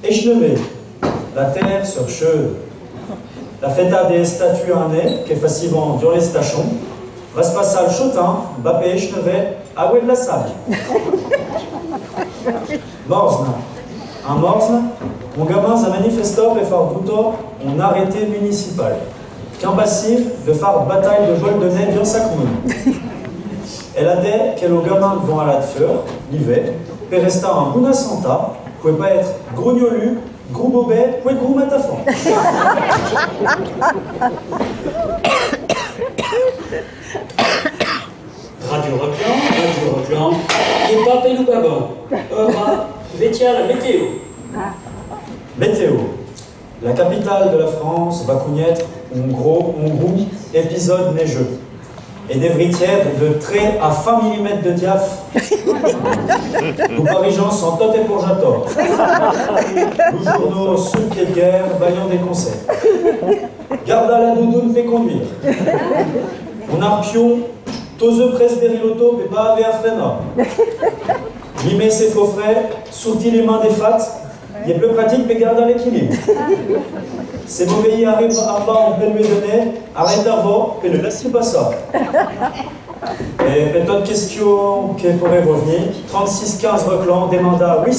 Échenevé, la terre sur cheveux. La fêta des statues à nez, qui est facilement dans les stachons, va se passer le chotin, bapé échenevé, à oué de la salle. Morzne. Un Morzne, mon gamin a manifesté et faire bouton en arrêté municipal. Qu'un passif de faire bataille de vol de nez dans sa commune. Elle a dit qu'elle au gamin devant à la feur, l'hiver, peut rester un bon santa, pouvait pas être grognolu, gros bobet, ou gros matafon. Radio Reclan, et pas Pelou Gabon. Vétia la météo. Météo. La capitale de la France va connaître un gros épisode neigeux. Et des vritières de trait à 20 mm de diaph. Nos Parisiens sont totés pour j'attends. Nos journaux sous le pied de guerre, baillant des conseils. Garde à la doudoune fait conduire. On a un pion, toseux presse beriloto, mais pas avec un freinard. Limer ses faux frais, sortir les mains des fats, il est plus pratique, mais garde à l'équilibre. Ces mauvais arrivent à bas, on peut lui donner, arrête avant, et ne laisse pas ça. Et peut-être question qui pourrait revenir, 36-15 reclans, des mandats, oui.